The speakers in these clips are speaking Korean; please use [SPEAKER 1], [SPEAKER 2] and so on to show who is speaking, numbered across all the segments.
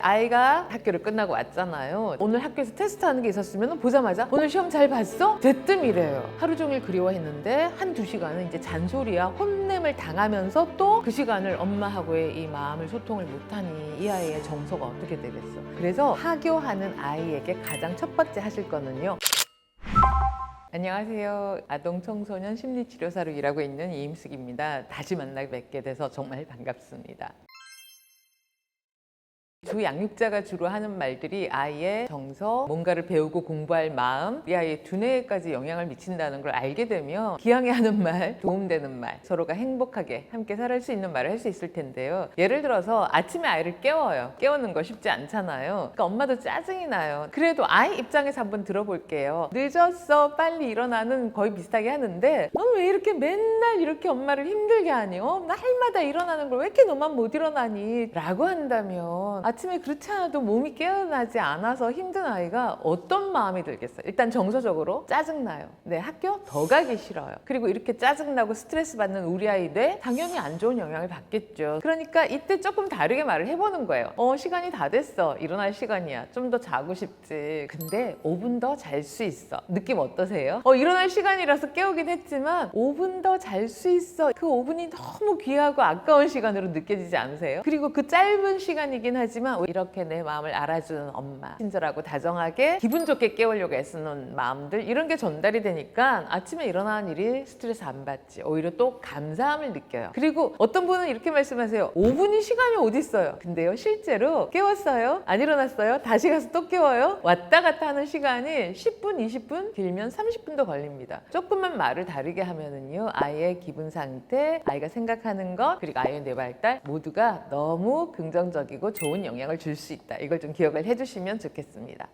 [SPEAKER 1] 아이가 학교를 끝나고 왔잖아요. 오늘 학교에서 테스트하는 게 있었으면 보자마자 오늘 시험 잘 봤어? 대뜸이래요. 하루 종일 그리워했는데 한두 시간은 이제 잔소리야 혼냄을 당하면서 또 그 시간을 엄마하고의 이 마음을 소통을 못하니 이 아이의 정서가 어떻게 되겠어. 그래서 하교하는 아이에게 가장 첫 번째 하실 거는요. 안녕하세요. 아동 청소년 심리치료사로 일하고 있는 이임숙입니다. 다시 만나 뵙게 돼서 정말 반갑습니다. 주 양육자가 주로 하는 말들이 아이의 정서, 뭔가를 배우고 공부할 마음, 이 아이의 두뇌까지 영향을 미친다는 걸 알게 되면 기왕에 하는 말, 도움되는 말, 서로가 행복하게 함께 살아갈 수 있는 말을 할 수 있을 텐데요. 예를 들어서 아침에 아이를 깨워요. 깨우는 거 쉽지 않잖아요. 그러니까 엄마도 짜증이 나요. 그래도 아이 입장에서 한번 들어볼게요. 늦었어, 빨리 일어나는 거의 비슷하게 하는데 넌 왜 이렇게 맨날 이렇게 엄마를 힘들게 하니? 날마다 일어나는 걸 왜 이렇게 너만 못 일어나니? 라고 한다면 아침에 그렇지 않아도 몸이 깨어나지 않아서 힘든 아이가 어떤 마음이 들겠어요? 일단 정서적으로 짜증나요. 네, 학교 더 가기 싫어요. 그리고 이렇게 짜증나고 스트레스 받는 우리 아이 뇌 당연히 안 좋은 영향을 받겠죠. 그러니까 이때 조금 다르게 말을 해보는 거예요. 시간이 다 됐어. 일어날 시간이야. 좀 더 자고 싶지. 근데 5분 더 잘 수 있어. 느낌 어떠세요? 일어날 시간이라서 깨우긴 했지만 5분 더 잘 수 있어. 그 5분이 너무 귀하고 아까운 시간으로 느껴지지 않으세요? 그리고 그 짧은 시간이긴 하지만 이렇게 내 마음을 알아주는 엄마, 친절하고 다정하게 기분 좋게 깨우려고 애쓰는 마음들, 이런 게 전달이 되니까 아침에 일어나는 일이 스트레스 안 받지. 오히려 또 감사함을 느껴요. 그리고 어떤 분은 이렇게 말씀하세요. 5분이 시간이 어디 있어요? 근데요, 실제로 깨웠어요? 안 일어났어요? 다시 가서 또 깨워요? 왔다 갔다 하는 시간이 10분, 20분, 길면 30분도 걸립니다. 조금만 말을 다르게 하면은요, 아이의 기분 상태, 아이가 생각하는 것, 그리고 아이의 뇌 발달 모두가 너무 긍정적이고 좋은 영향을 줄 수 있다. 이걸 좀 기억을 해주시면 좋겠습니다.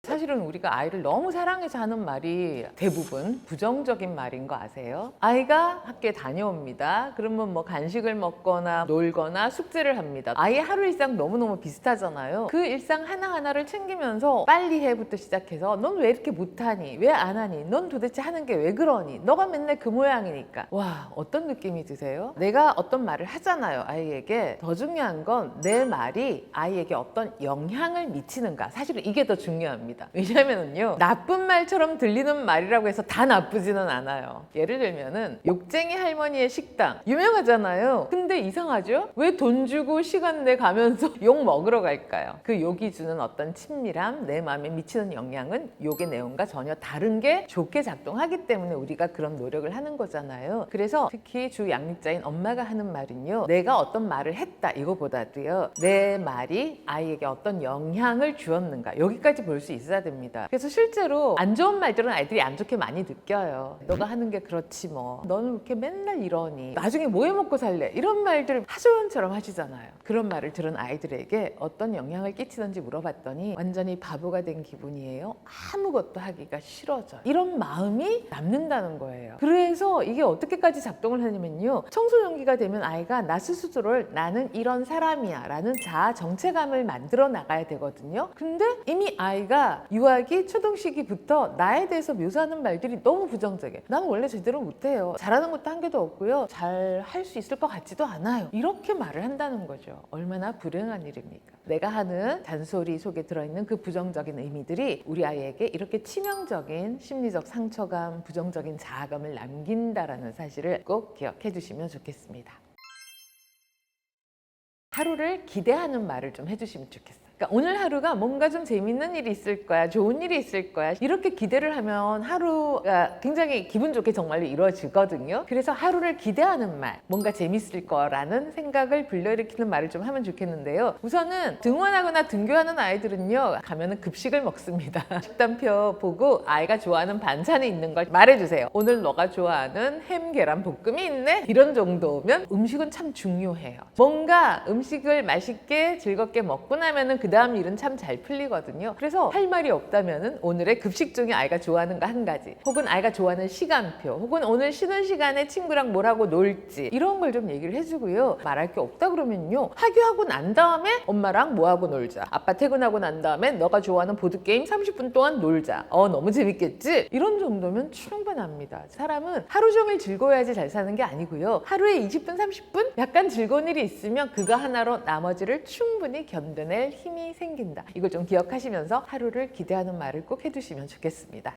[SPEAKER 1] 사실은 우리가 아이를 너무 사랑해서 하는 말이 대부분 부정적인 말인 거 아세요? 아이가 학교에 다녀옵니다. 그러면 뭐 간식을 먹거나 놀거나 숙제를 합니다. 아이의 하루 일상 너무너무 비슷하잖아요. 그 일상 하나하나를 챙기면서 빨리 해부터 시작해서 넌 왜 이렇게 못하니? 왜 안 하니? 넌 도대체 하는 게 왜 그러니? 너가 맨날 그 모양이니까. 와, 어떤 느낌이 드세요? 내가 어떤 말을 하잖아요, 아이에게. 더 중요한 건 내 말이 아이에게 어떤 영향을 미치는가. 사실은 이게 더 중요합니다. 왜냐면은요, 나쁜 말처럼 들리는 말이라고 해서 다 나쁘지는 않아요. 예를 들면은 욕쟁이 할머니의 식당 유명하잖아요. 근데 이상하죠? 왜 돈 주고 시간 내 가면서 욕 먹으러 갈까요? 그 욕이 주는 어떤 친밀함, 내 마음에 미치는 영향은 욕의 내용과 전혀 다른 게 좋게 작동하기 때문에 우리가 그런 노력을 하는 거잖아요. 그래서 특히 주 양육자인 엄마가 하는 말은요, 내가 어떤 말을 했다 이거보다도요, 내 말이 아이에게 어떤 영향을 주었는가, 여기까지 볼 수 있어야 됩니다. 그래서 실제로 안 좋은 말들은 아이들이 안 좋게 많이 느껴요. 너가 하는 게 그렇지 뭐, 너는 왜 이렇게 맨날 이러니, 나중에 뭐 해 먹고 살래, 이런 말들 하소연처럼 하시잖아요. 그런 말을 들은 아이들에게 어떤 영향을 끼치는지 물어봤더니 완전히 바보가 된 기분이에요. 아무것도 하기가 싫어져요. 이런 마음이 남는다는 거예요. 그래서 이게 어떻게까지 작동을 하냐면요, 청소년기가 되면 아이가 나 스스로를 나는 이런 사람이야 라는 자아 정체감을 만들어 나가야 되거든요. 근데 이미 아이가 유아기 초등시기부터 나에 대해서 묘사하는 말들이 너무 부정적이에요. 나는 원래 제대로 못해요. 잘하는 것도 한 개도 없고요. 잘 할 수 있을 것 같지도 않아요. 이렇게 말을 한다는 거죠. 얼마나 불행한 일입니까? 내가 하는 잔소리 속에 들어있는 그 부정적인 의미들이 우리 아이에게 이렇게 치명적인 심리적 상처감, 부정적인 자아감을 남긴다라는 사실을 꼭 기억해 주시면 좋겠습니다. 하루를 기대하는 말을 좀 해주시면 좋겠어요. 그러니까 오늘 하루가 뭔가 좀 재밌는 일이 있을 거야, 좋은 일이 있을 거야, 이렇게 기대를 하면 하루가 굉장히 기분 좋게 정말로 이루어지거든요. 그래서 하루를 기대하는 말, 뭔가 재밌을 거라는 생각을 불러일으키는 말을 좀 하면 좋겠는데요. 우선은 등원하거나 등교하는 아이들은요, 가면은 급식을 먹습니다. 식단표 보고 아이가 좋아하는 반찬이 있는 걸 말해주세요. 오늘 너가 좋아하는 햄 계란 볶음이 있네? 이런 정도면 음식은 참 중요해요. 뭔가 음식을 맛있게 즐겁게 먹고 나면은 그 다음 일은 참 잘 풀리거든요. 그래서 할 말이 없다면은 오늘의 급식 중에 아이가 좋아하는 거 한 가지, 혹은 아이가 좋아하는 시간표, 혹은 오늘 쉬는 시간에 친구랑 뭘 하고 놀지, 이런 걸 좀 얘기를 해주고요. 말할 게 없다 그러면요, 하교하고 난 다음에 엄마랑 뭐 하고 놀자, 아빠 퇴근하고 난 다음에 너가 좋아하는 보드게임 30분 동안 놀자, 너무 재밌겠지, 이런 정도면 충분합니다. 사람은 하루 종일 즐거워야지 잘 사는 게 아니고요, 하루에 20분 30분 약간 즐거운 일이 있으면 그거 하나로 나머지를 충분히 견뎌낼 힘이 생긴다. 이걸 좀 기억하시면서 하루를 기대하는 말을 꼭 해두시면 좋겠습니다.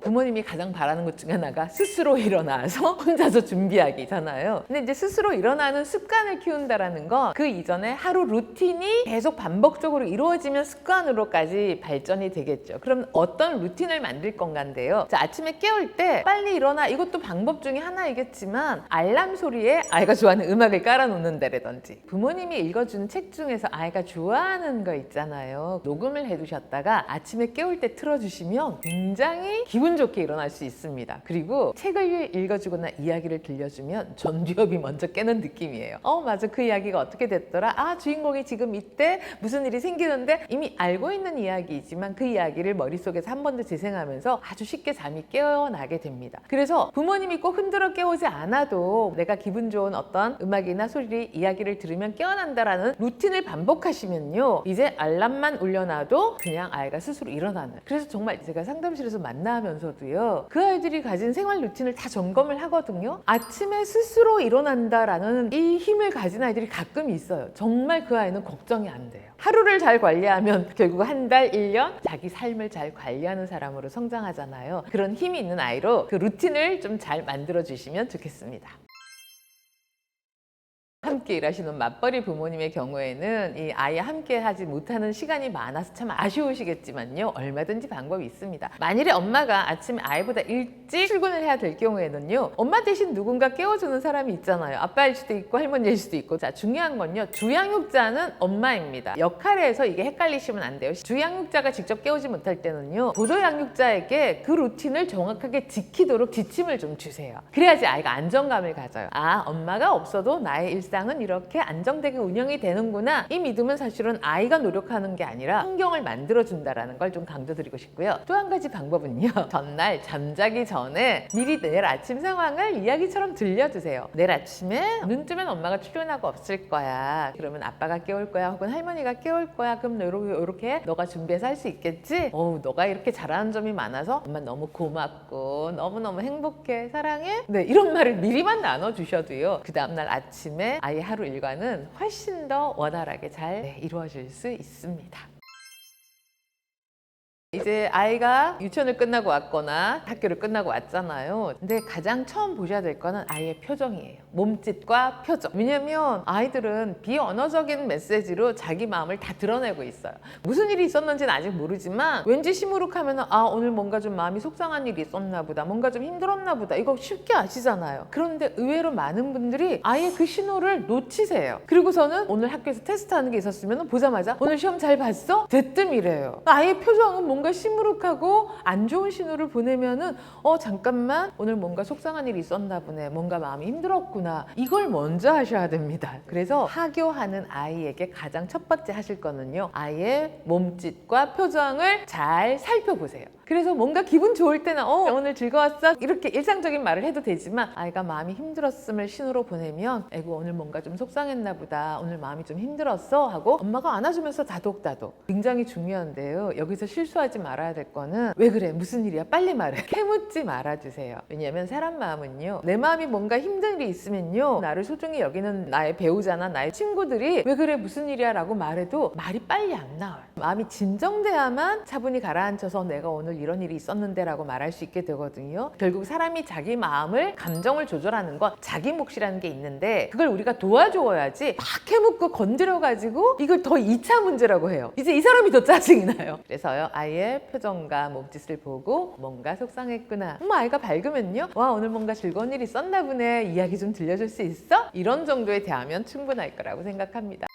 [SPEAKER 1] 부모님이 가장 바라는 것 중에 하나가 스스로 일어나서 혼자서 준비하기잖아요. 근데 이제 스스로 일어나는 습관을 키운다라는 거, 그 이전에 하루 루틴이 계속 반복적으로 이루어지면 습관으로까지 발전이 되겠죠. 그럼 어떤 루틴을 만들 건가인데요. 자, 아침에 깨울 때 빨리 일어나, 이것도 방법 중에 하나이겠지만 알람 소리에 아이가 좋아하는 음악을 깔아놓는다라든지, 부모님이 읽어주는 책 중에서 아이가 좋아하는 거 있잖아요. 녹음을 해두셨다가 아침에 깨울 때 틀어주시면 굉장히 기분 좋게 일어날 수 있습니다. 그리고 책을 읽어주거나 이야기를 들려주면 전두엽이 먼저 깨는 느낌이에요. 맞아, 그 이야기가 어떻게 됐더라, 주인공이 지금 이때 무슨 일이 생기는데, 이미 알고 있는 이야기이지만 그 이야기를 머릿속에서 한 번 더 재생하면서 아주 쉽게 잠이 깨어나게 됩니다. 그래서 부모님이 꼭 흔들어 깨우지 않아도 내가 기분 좋은 어떤 음악이나 소리, 이야기를 들으면 깨어난다라는 루틴을 반복하시면요, 이제 알람만 울려놔도 그냥 아이가 스스로 일어나는, 그래서 정말 제가 상담실에서 만나면서도요, 그 아이들이 가진 생활 루틴을 다 점검을 하거든요. 아침에 스스로 일어난다라는 이 힘을 가진 아이들이 가끔 있어요. 정말 그 아이는 걱정이 안 돼요. 하루를 잘 관리하면 결국 한 달, 1년 자기 삶을 잘 관리하는 사람으로 성장하잖아요. 그런 힘이 있는 아이로 그 루틴을 좀 잘 만들어 주시면 좋겠습니다. 함께 일하시는 맞벌이 부모님의 경우에는 이 아이와 함께 하지 못하는 시간이 많아서 참 아쉬우시겠지만요, 얼마든지 방법이 있습니다. 만일에 엄마가 아침에 아이보다 일찍 출근을 해야 될 경우에는요, 엄마 대신 누군가 깨워주는 사람이 있잖아요. 아빠일 수도 있고 할머니일 수도 있고. 자, 중요한 건요, 주양육자는 엄마입니다. 역할에서 이게 헷갈리시면 안 돼요. 주양육자가 직접 깨우지 못할 때는요, 보조양육자에게 그 루틴을 정확하게 지키도록 지침을 좀 주세요. 그래야지 아이가 안정감을 가져요. 엄마가 없어도 나의 일상은 이렇게 안정되게 운영이 되는구나, 이 믿음은 사실은 아이가 노력하는 게 아니라 환경을 만들어준다라는 걸 좀 강조드리고 싶고요. 또 한 가지 방법은요, 전날 잠자기 전에 미리 내일 아침 상황을 이야기처럼 들려주세요. 내일 아침에 눈 뜨면 엄마가 출근하고 없을 거야. 그러면 아빠가 깨울 거야, 혹은 할머니가 깨울 거야. 그럼 이렇게 너가 준비해서 할 수 있겠지? 너가 이렇게 잘하는 점이 많아서 엄마 너무 고맙고 너무너무 행복해, 사랑해. 네, 이런 말을 미리만 나눠주셔도요, 그 다음날 아침에 아이 하루 일과는 훨씬 더 원활하게 잘 이루어질 수 있습니다. 이제 아이가 유치원을 끝나고 왔거나 학교를 끝나고 왔잖아요. 근데 가장 처음 보셔야 될 거는 아이의 표정이에요. 몸짓과 표정. 왜냐면 아이들은 비언어적인 메시지로 자기 마음을 다 드러내고 있어요. 무슨 일이 있었는지는 아직 모르지만 왠지 시무룩하면 오늘 뭔가 좀 마음이 속상한 일이 있었나 보다, 뭔가 좀 힘들었나 보다, 이거 쉽게 아시잖아요. 그런데 의외로 많은 분들이 아예 그 신호를 놓치세요. 그리고서는 오늘 학교에서 테스트하는 게 있었으면 보자마자 오늘 시험 잘 봤어? 대뜸 이래요. 아이의 표정은 뭔가 시무룩하고 안 좋은 신호를 보내면은 잠깐만, 오늘 뭔가 속상한 일이 있었나 보네, 뭔가 마음이 힘들었구나, 이걸 먼저 하셔야 됩니다. 그래서 하교하는 아이에게 가장 첫 번째 하실 거는요, 아이의 몸짓과 표정을 잘 살펴보세요. 그래서 뭔가 기분 좋을 때는 오늘 즐거웠어, 이렇게 일상적인 말을 해도 되지만, 아이가 마음이 힘들었음을 신호로 보내면 에고 오늘 뭔가 좀 속상했나 보다, 오늘 마음이 좀 힘들었어 하고 엄마가 안아주면서 다독다독. 굉장히 중요한데요, 여기서 실수하지 말아야 될 거는 왜 그래, 무슨 일이야, 빨리 말해, 캐묻지 말아주세요. 왜냐하면 사람 마음은요, 내 마음이 뭔가 힘든 일이 있으면요, 나를 소중히 여기는 나의 배우자나 나의 친구들이 왜 그래, 무슨 일이야 라고 말해도 말이 빨리 안 나와요. 마음이 진정돼야만 차분히 가라앉혀서 내가 오늘 이런 일이 있었는데 라고 말할 수 있게 되거든요. 결국 사람이 자기 마음을, 감정을 조절하는 건 자기 몫이라는 게 있는데, 그걸 우리가 도와줘야지 막 해묻고 건드려가지고 이걸 더 2차 문제라고 해요. 이제 이 사람이 더 짜증이 나요. 그래서요, 아이의 표정과 몸짓을 보고 뭔가 속상했구나, 아이가 밝으면요, 와 오늘 뭔가 즐거운 일이 있었나 보네, 이야기 좀 들려줄 수 있어? 이런 정도에 대하면 충분할 거라고 생각합니다.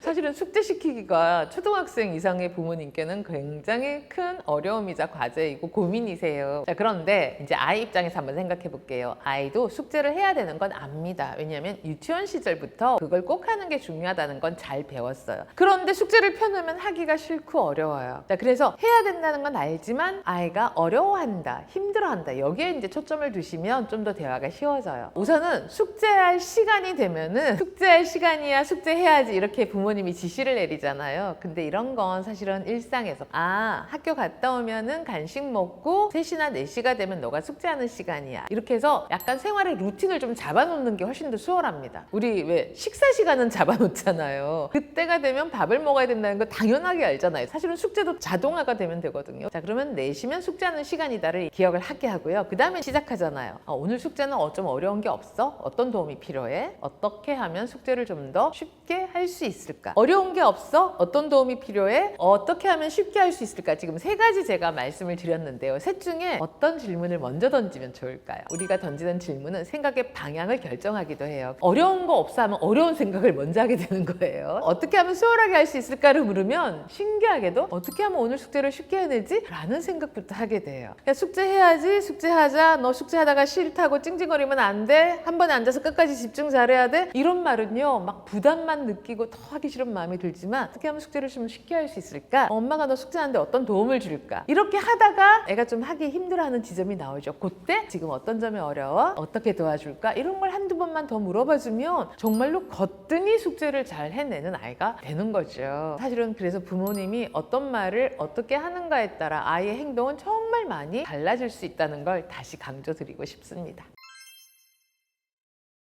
[SPEAKER 1] 사실은 사실은 숙제시키기가 초등학생 이상의 부모님께는 굉장히 큰 어려움이자 과제이고 고민이세요. 자, 그런데 이제 아이 입장에서 한번 생각해 볼게요. 아이도 숙제를 해야 되는 건 압니다. 왜냐하면 유치원 시절부터 그걸 꼭 하는 게 중요하다는 건 잘 배웠어요. 그런데 숙제를 펴놓으면 하기가 싫고 어려워요. 자, 그래서 해야 된다는 건 알지만 아이가 어려워한다, 힘들어한다, 여기에 이제 초점을 두시면 좀 더 대화가 쉬워져요. 우선은 숙제할 시간이 되면은 숙제할 시간이야 숙제해야지 이렇게 부모님이 지시를 내리잖아요. 근데 이런 건 사실은 일상에서 학교 갔다 오면은 간식 먹고 3시나 4시가 되면 너가 숙제하는 시간이야, 이렇게 해서 약간 생활의 루틴을 좀 잡아놓는 게 훨씬 더 수월합니다. 우리 왜 식사 시간은 잡아놓잖아요. 그때가 되면 밥을 먹어야 된다는 거 당연하게 알잖아요. 사실은 숙제도 자동화가 되면 되거든요. 자, 그러면 4시면 숙제하는 시간이다를 기억을 하게 하고요. 그 다음에 시작하잖아요. 오늘 숙제는 좀 어려운 게 없어? 어떤 도움이 필요해? 어떻게 하면 숙제를 좀 더 쉽게 할 수 있을까? 어려운 게 없어? 어떤 도움이 필요해? 어떻게 하면 쉽게 할 수 있을까? 지금 3가지 제가 말씀을 드렸는데요. 셋 중에 어떤 질문을 먼저 던지면 좋을까요? 우리가 던지는 질문은 생각의 방향을 결정하기도 해요. 어려운 거 없어 하면 어려운 생각을 먼저 하게 되는 거예요. 어떻게 하면 수월하게 할 수 있을까를 물으면 신기하게도 어떻게 하면 오늘 숙제를 쉽게 해내지? 라는 생각부터 하게 돼요. 그냥 숙제해야지, 숙제하자, 너 숙제하다가 싫다고 찡찡거리면 안 돼, 한 번에 앉아서 끝까지 집중 잘해야 돼, 이런 말은요 막 부담만 느끼고 더 하기 싫은 마음이 들지만 어떻게 하면 숙제를 좀 쉽게 할 수 있을까? 엄마가 너 숙제하는데 어떤 도움을 줄까? 이렇게 하다가 애가 좀 하기 힘들어하는 지점이 나오죠. 그때 지금 어떤 점이 어려워? 어떻게 도와줄까? 이런 걸 한두 번만 더 물어봐주면 정말로 거뜬히 숙제를 잘 해내는 아이가 되는 거죠. 사실은 그래서 부모님이 어떤 말을 어떻게 하는가에 따라 아이의 행동은 정말 많이 달라질 수 있다는 걸 다시 강조드리고 싶습니다.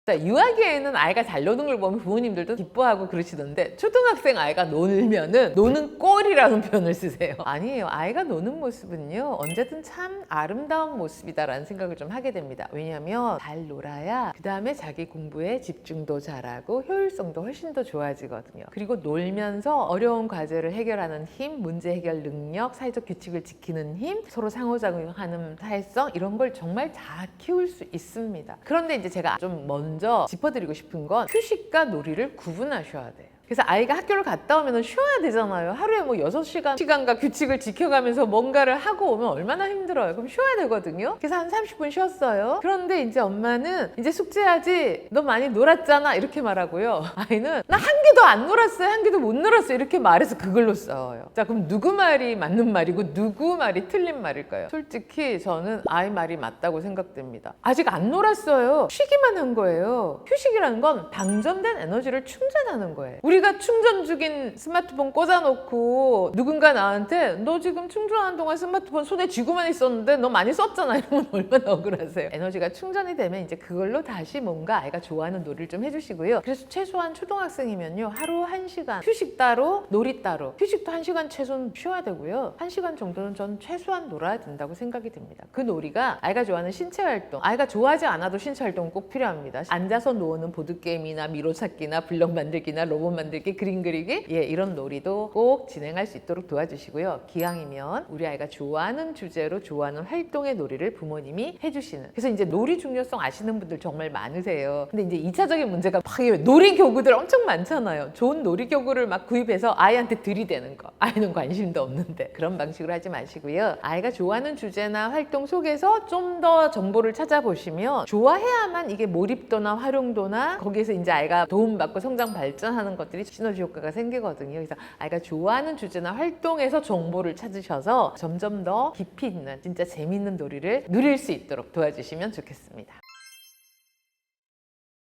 [SPEAKER 1] 유아기에는 아이가 잘 노는 걸 보면 부모님들도 기뻐하고 그러시던데 초등학생 아이가 놀면은 노는 꼴이라는 표현을 쓰세요. 아니에요. 아이가 노는 모습은요 언제든 참 아름다운 모습이다라는 생각을 좀 하게 됩니다. 왜냐하면 잘 놀아야 그 다음에 자기 공부에 집중도 잘하고 효율성도 훨씬 더 좋아지거든요. 그리고 놀면서 어려운 과제를 해결하는 힘, 문제 해결 능력, 사회적 규칙을 지키는 힘, 서로 상호작용하는 사회성, 이런 걸 정말 잘 키울 수 있습니다. 그런데 이제 제가 좀 먼저 짚어드리고 싶은 건 휴식과 놀이를 구분하셔야 돼요. 그래서 아이가 학교를 갔다 오면 쉬어야 되잖아요. 하루에 뭐 6시간과 규칙을 지켜가면서 뭔가를 하고 오면 얼마나 힘들어요. 그럼 쉬어야 되거든요. 그래서 한 30분 쉬었어요. 그런데 이제 엄마는 이제 숙제하지, 너 많이 놀았잖아, 이렇게 말하고요. 아이는 나 한 개도 안 놀았어요, 한 개도 못 놀았어요, 이렇게 말해서 그걸로 싸워요. 자, 그럼 누구 말이 맞는 말이고 누구 말이 틀린 말일까요? 솔직히 저는 아이 말이 맞다고 생각됩니다. 아직 안 놀았어요. 쉬기만 한 거예요. 휴식이라는 건 방전된 에너지를 충전하는 거예요. 우리가 충전 중인 스마트폰 꽂아놓고 누군가 나한테 너 지금 충전하는 동안 스마트폰 손에 쥐고만 있었는데 너 많이 썼잖아, 이러면 얼마나 억울하세요. 에너지가 충전이 되면 이제 그걸로 다시 뭔가 아이가 좋아하는 놀이를 좀 해주시고요. 그래서 최소한 초등학생이면요 하루 1시간 휴식 따로 놀이 따로, 휴식도 1시간 최소는 쉬어야 되고요 1시간 정도는 전 최소한 놀아야 된다고 생각이 듭니다. 그 놀이가 아이가 좋아하는 신체 활동, 아이가 좋아하지 않아도 신체 활동은 꼭 필요합니다. 앉아서 노는 보드게임이나 미로찾기나 블럭 만들기나 로봇 만들기, 그림 그리기, 이런 놀이도 꼭 진행할 수 있도록 도와주시고요. 기왕이면 우리 아이가 좋아하는 주제로 좋아하는 활동의 놀이를 부모님이 해주시는. 그래서 이제 놀이 중요성 아시는 분들 정말 많으세요. 근데 이제 2차적인 문제가 막 놀이교구들 엄청 많잖아요. 좋은 놀이교구를 막 구입해서 아이한테 들이대는 거. 아이는 관심도 없는데 그런 방식으로 하지 마시고요. 아이가 좋아하는 주제나 활동 속에서 좀 더 정보를 찾아보시면 좋아해야만 이게 몰입도나 활용도나 거기에서 이제 아이가 도움받고 성장 발전하는 것들이 시너지 효과가 생기거든요. 그래서 아이가 좋아하는 주제나 활동에서 정보를 찾으셔서 점점 더 깊이 있는 진짜 재미있는 놀이를 누릴 수 있도록 도와주시면 좋겠습니다.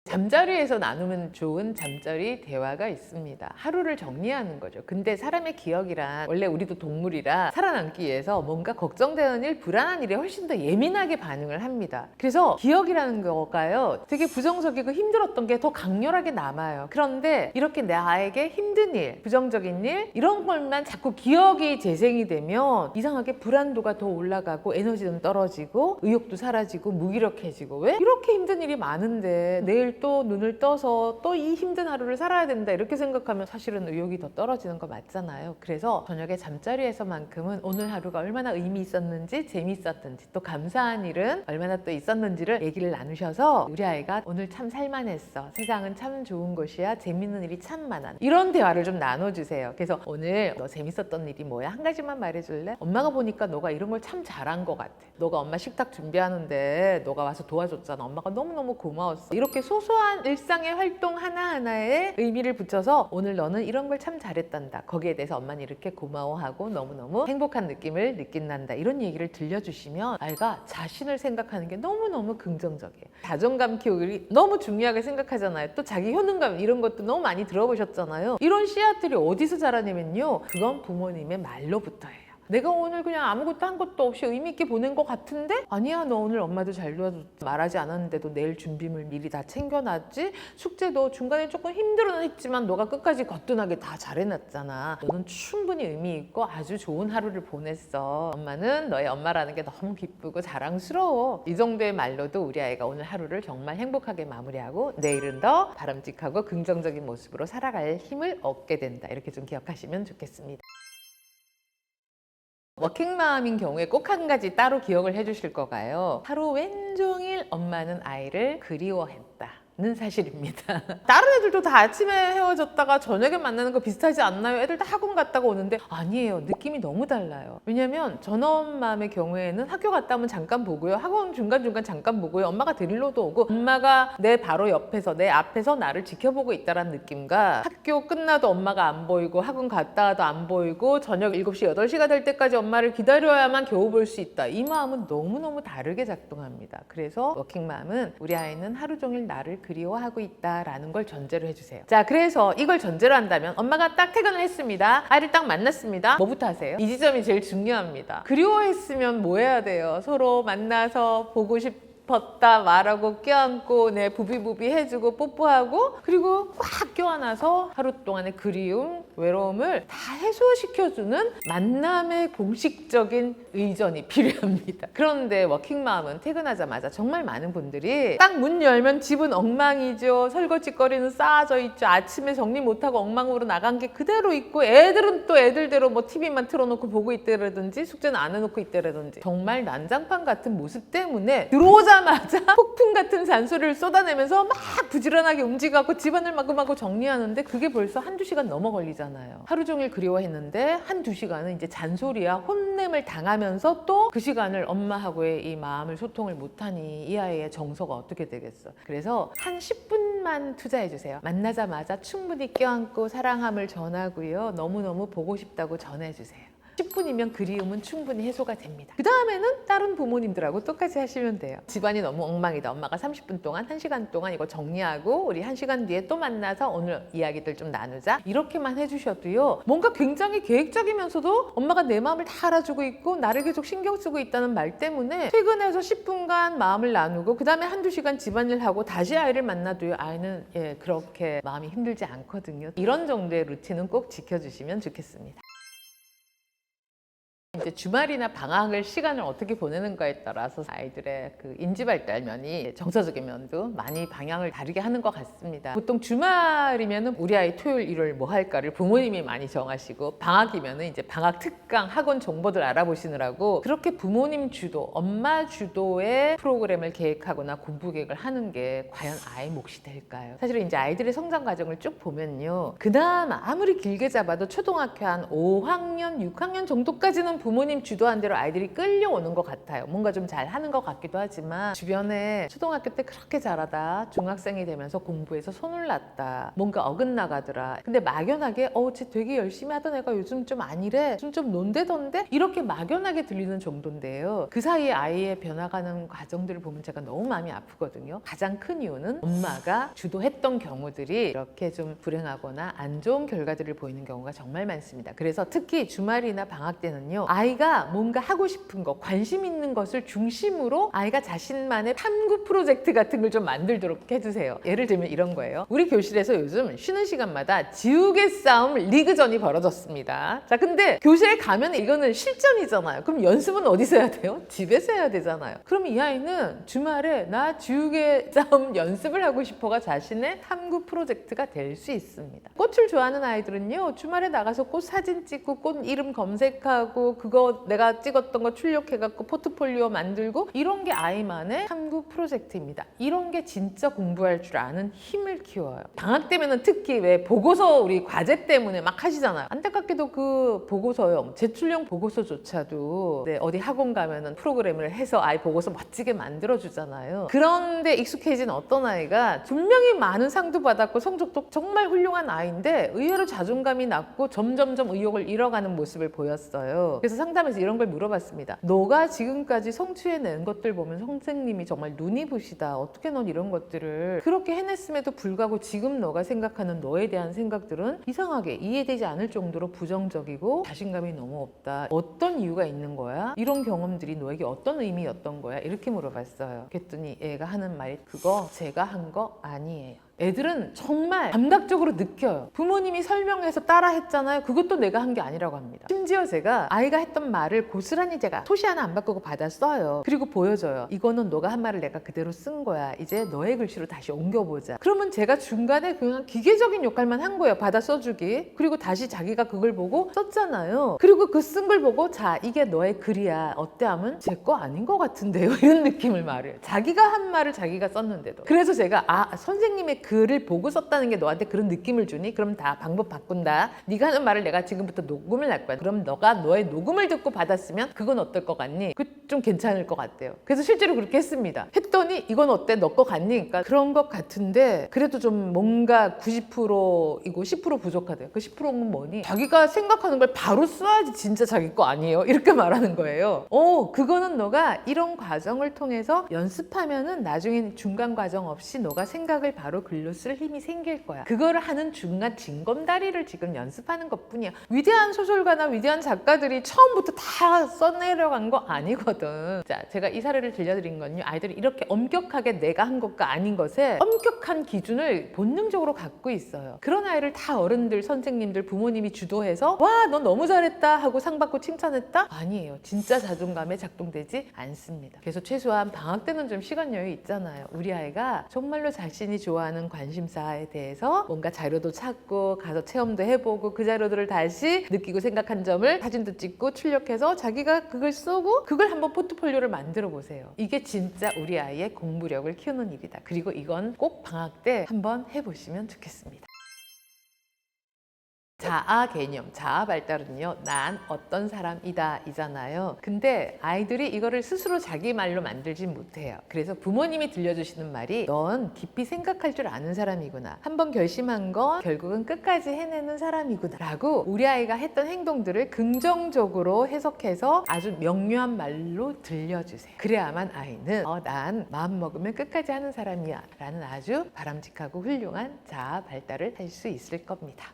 [SPEAKER 1] 잠자리에서 나누면 좋은 잠자리 대화가 있습니다. 하루를 정리하는 거죠. 근데 사람의 기억이란 원래 우리도 동물이라 살아남기 위해서 뭔가 걱정되는 일, 불안한 일에 훨씬 더 예민하게 반응을 합니다. 그래서 기억이라는 거가요 되게 부정적이고 힘들었던 게 더 강렬하게 남아요. 그런데 이렇게 내 아이에게 힘든 일, 부정적인 일, 이런 것만 자꾸 기억이 재생이 되면 이상하게 불안도가 더 올라가고 에너지는 떨어지고 의욕도 사라지고 무기력해지고, 왜? 이렇게 힘든 일이 많은데 내일 또 눈을 떠서 또 이 힘든 하루를 살아야 된다 이렇게 생각하면 사실은 의욕이 더 떨어지는 거 맞잖아요. 그래서 저녁에 잠자리에서만큼은 오늘 하루가 얼마나 의미 있었는지 재미있었는지 또 감사한 일은 얼마나 또 있었는지를 얘기를 나누셔서 우리 아이가 오늘 참 살만했어, 세상은 참 좋은 곳이야, 재밌는 일이 참 많아, 이런 대화를 좀 나눠주세요. 그래서 오늘 너 재밌었던 일이 뭐야? 한 가지만 말해줄래? 엄마가 보니까 너가 이런 걸 참 잘한 것 같아. 너가 엄마 식탁 준비하는데 너가 와서 도와줬잖아. 엄마가 너무너무 고마웠어. 이렇게 소소한 일상의 활동 하나하나에 의미를 붙여서 오늘 너는 이런 걸 참 잘했단다. 거기에 대해서 엄마는 이렇게 고마워하고 너무너무 행복한 느낌을 느낀단다. 이런 얘기를 들려주시면 아이가 자신을 생각하는 게 너무너무 긍정적이에요. 자존감 키우기 너무 중요하게 생각하잖아요. 또 자기 효능감 이런 것도 너무 많이 들어보셨잖아요. 이런 씨앗들이 어디서 자라냐면요, 그건 부모님의 말로부터예요. 내가 오늘 그냥 아무것도 한 것도 없이 의미 있게 보낸 것 같은데? 아니야, 너 오늘 엄마도 잘 도와줬지. 말하지 않았는데도 내일 준비물 미리 다 챙겨놨지? 숙제도 중간에 조금 힘들어는 했지만 너가 끝까지 거뜬하게 다 잘해놨잖아. 너는 충분히 의미 있고 아주 좋은 하루를 보냈어. 엄마는 너의 엄마라는 게 너무 기쁘고 자랑스러워. 이 정도의 말로도 우리 아이가 오늘 하루를 정말 행복하게 마무리하고 내일은 더 바람직하고 긍정적인 모습으로 살아갈 힘을 얻게 된다. 이렇게 좀 기억하시면 좋겠습니다. 워킹맘인 경우에 꼭 한 가지 따로 기억을 해주실 거가요. 하루 왼종일 엄마는 아이를 그리워했다 는 사실입니다. 다른 애들도 다 아침에 헤어졌다가 저녁에 만나는 거 비슷하지 않나요? 애들 다 학원 갔다가 오는데 아니에요. 느낌이 너무 달라요. 왜냐면 전엄맘의 경우에는 학교 갔다 오면 잠깐 보고요. 학원 중간중간 잠깐 보고요. 엄마가 데리러도 오고 엄마가 내 바로 옆에서 내 앞에서 나를 지켜보고 있다는 느낌과 학교 끝나도 엄마가 안 보이고 학원 갔다 와도 안 보이고 저녁 7시, 8시가 될 때까지 엄마를 기다려야만 겨우 볼 수 있다. 이 마음은 너무너무 다르게 작동합니다. 그래서 워킹맘은 우리 아이는 하루 종일 나를 그리워하고 있다라는 걸 전제로 해주세요. 자, 그래서 이걸 전제로 한다면 엄마가 딱 퇴근을 했습니다. 아이를 딱 만났습니다. 뭐부터 하세요? 이 지점이 제일 중요합니다. 그리워했으면 뭐 해야 돼요? 서로 만나서 보고 싶었다 말하고 껴안고 부비부비 해주고 뽀뽀하고 그리고 꽉 껴안아서 하루 동안의 그리움, 외로움을 다 해소시켜주는 만남의 공식적인 의전이 필요합니다. 그런데 워킹맘은 퇴근하자마자 정말 많은 분들이 딱 문 열면 집은 엉망이죠. 설거지거리는 쌓아져 있죠. 아침에 정리 못하고 엉망으로 나간 게 그대로 있고 애들은 또 애들대로 뭐 TV만 틀어놓고 보고 있다라든지 숙제는 안 해놓고 있다라든지 정말 난장판 같은 모습 때문에 들어오자마자 폭풍 같은 잔소리를 쏟아내면서 막 부지런하게 움직여갖고 집안을 마구마구 정리하는데 그게 벌써 한두 시간 넘어 걸리잖아요. 하루 종일 그리워했는데 한두 시간은 이제 잔소리야 혼냄을 당하면서 또 그 시간을 엄마하고의 이 마음을 소통을 못하니 이 아이의 정서가 어떻게 되겠어. 그래서 한 10분만 투자해주세요. 만나자마자 충분히 껴안고 사랑함을 전하고요. 너무너무 보고 싶다고 전해주세요. 10분이면 그리움은 충분히 해소가 됩니다. 그 다음에는 다른 부모님들하고 똑같이 하시면 돼요. 집안이 너무 엉망이다. 엄마가 30분 동안 1시간 동안 이거 정리하고 우리 1시간 뒤에 또 만나서 오늘 이야기들 좀 나누자. 이렇게만 해주셔도요. 뭔가 굉장히 계획적이면서도 엄마가 내 마음을 다 알아주고 있고 나를 계속 신경 쓰고 있다는 말 때문에 퇴근해서 10분간 마음을 나누고 그 다음에 한두 시간 집안일 하고 다시 아이를 만나도요. 아이는 그렇게 마음이 힘들지 않거든요. 이런 정도의 루틴은 꼭 지켜주시면 좋겠습니다. 이제 주말이나 방학을 시간을 어떻게 보내는가에 따라서 아이들의 그 인지발달 면이 정서적인 면도 많이 방향을 다르게 하는 것 같습니다. 보통 주말이면은 우리 아이 토요일, 일요일 뭐 할까를 부모님이 많이 정하시고 방학이면은 이제 방학 특강 학원 정보들 알아보시느라고 그렇게 부모님 주도, 엄마 주도의 프로그램을 계획하거나 공부 계획을 하는 게 과연 아이 몫이 될까요? 사실은 이제 아이들의 성장 과정을 쭉 보면요. 그나마 아무리 길게 잡아도 초등학교 한 5학년, 6학년 정도까지는 부모님 주도한 대로 아이들이 끌려오는 것 같아요. 뭔가 좀 잘하는 것 같기도 하지만 주변에 초등학교 때 그렇게 잘하다 중학생이 되면서 공부에서 손을 놨다 뭔가 어긋나가더라. 근데 막연하게 쟤 되게 열심히 하던 애가 요즘 좀 아니래, 요즘 좀 논대던데 이렇게 막연하게 들리는 정도인데요. 그 사이에 아이의 변화가는 과정들을 보면 제가 너무 마음이 아프거든요. 가장 큰 이유는 엄마가 주도했던 경우들이 이렇게 좀 불행하거나 안 좋은 결과들을 보이는 경우가 정말 많습니다. 그래서 특히 주말이나 방학 때는요. 아이가 뭔가 하고 싶은 거, 관심 있는 것을 중심으로 아이가 자신만의 탐구 프로젝트 같은 걸 좀 만들도록 해주세요. 예를 들면 이런 거예요. 우리 교실에서 요즘 쉬는 시간마다 지우개 싸움 리그전이 벌어졌습니다. 자, 근데 교실에 가면 이거는 실전이잖아요. 그럼 연습은 어디서 해야 돼요? 집에서 해야 되잖아요. 그럼 이 아이는 주말에 나 지우개 싸움 연습을 하고 싶어가 자신의 탐구 프로젝트가 될 수 있습니다. 꽃을 좋아하는 아이들은요, 주말에 나가서 꽃 사진 찍고 꽃 이름 검색하고 그거 내가 찍었던 거 출력해갖고 포트폴리오 만들고, 이런 게 아이만의 탐구 프로젝트입니다. 이런 게 진짜 공부할 줄 아는 힘을 키워요. 방학 때면은 특히 왜 보고서 우리 과제 때문에 막 하시잖아요. 안타깝게도 그 보고서용, 제출용 보고서조차도 어디 학원 가면은 프로그램을 해서 아이 보고서 멋지게 만들어주잖아요. 그런데 익숙해진 어떤 아이가 분명히 많은 상도 받았고 성적도 정말 훌륭한 아이인데 의외로 자존감이 낮고 점점점 의욕을 잃어가는 모습을 보였어요. 그래서 상담에서 이런 걸 물어봤습니다. 너가 지금까지 성취해낸 것들 보면 선생님이 정말 눈이 부시다. 어떻게 넌 이런 것들을 그렇게 해냈음에도 불구하고 지금 너가 생각하는 너에 대한 생각들은 이상하게 이해되지 않을 정도로 부정적이고 자신감이 너무 없다. 어떤 이유가 있는 거야? 이런 경험들이 너에게 어떤 의미였던 거야? 이렇게 물어봤어요. 그랬더니 애가 하는 말이 그거 제가 한 거 아니에요. 애들은 정말 감각적으로 느껴요. 부모님이 설명해서 따라 했잖아요. 그것도 내가 한 게 아니라고 합니다. 심지어 제가 아이가 했던 말을 고스란히 제가 토시 하나 안 바꾸고 받아 써요. 그리고 보여줘요. 이거는 너가 한 말을 내가 그대로 쓴 거야. 이제 너의 글씨로 다시 옮겨보자. 그러면 제가 중간에 그냥 기계적인 역할만 한 거예요. 받아 써주기. 그리고 다시 자기가 그걸 보고 썼잖아요. 그리고 그 쓴 걸 보고 자, 이게 너의 글이야. 어때 하면 제 거 아닌 것 같은데요. 이런 느낌을 말해요. 자기가 한 말을 자기가 썼는데도. 그래서 제가 선생님의 글을 보고 썼다는 게 너한테 그런 느낌을 주니? 그럼 다 방법 바꾼다. 네가 하는 말을 내가 지금부터 녹음을 할 거야. 그럼 너가 너의 녹음을 듣고 받았으면 그건 어떨 것 같니? 그 좀 괜찮을 것 같대요. 그래서 실제로 그렇게 했습니다. 했더니 이건 어때? 너 거 같니? 그러니까 그런 것 같은데 그래도 좀 뭔가 90%이고 10% 부족하대요. 그 10%는 뭐니? 자기가 생각하는 걸 바로 써야지 진짜 자기 거 아니에요? 이렇게 말하는 거예요. 그거는 너가 이런 과정을 통해서 연습하면은 나중에 중간 과정 없이 너가 생각을 바로 글로 쓸 힘이 생길 거야. 그거를 하는 중간 징검다리를 지금 연습하는 것뿐이야. 위대한 소설가나 위대한 작가들이 처음부터 다 써내려간 거 아니거든. 자, 제가 이 사례를 들려드린 건요, 아이들이 이렇게 엄격하게 내가 한 것과 아닌 것에 엄격한 기준을 본능적으로 갖고 있어요. 그런 아이를 다 어른들, 선생님들, 부모님이 주도해서 와, 너 너무 잘했다 하고 상 받고 칭찬했다? 아니에요. 진짜 자존감에 작동되지 않습니다. 그래서 최소한 방학 때는 좀 시간 여유 있잖아요. 우리 아이가 정말로 자신이 좋아하는 관심사에 대해서 뭔가 자료도 찾고 가서 체험도 해보고 그 자료들을 다시 느끼고 생각한 점을 사진도 찍고 출력해서 자기가 그걸 쓰고 그걸 한번 포트폴리오를 만들어 보세요. 이게 진짜 우리 아이의 공부력을 키우는 일이다. 그리고 이건 꼭 방학 때 한번 해보시면 좋겠습니다. 자아 개념, 자아 발달은요, 난 어떤 사람이다 이잖아요. 근데 아이들이 이거를 스스로 자기 말로 만들지 못해요. 그래서 부모님이 들려주시는 말이 넌 깊이 생각할 줄 아는 사람이구나. 한번 결심한 건 결국은 끝까지 해내는 사람이구나 라고 우리 아이가 했던 행동들을 긍정적으로 해석해서 아주 명료한 말로 들려주세요. 그래야만 아이는 난 마음 먹으면 끝까지 하는 사람이야 라는 아주 바람직하고 훌륭한 자아 발달을 할 수 있을 겁니다.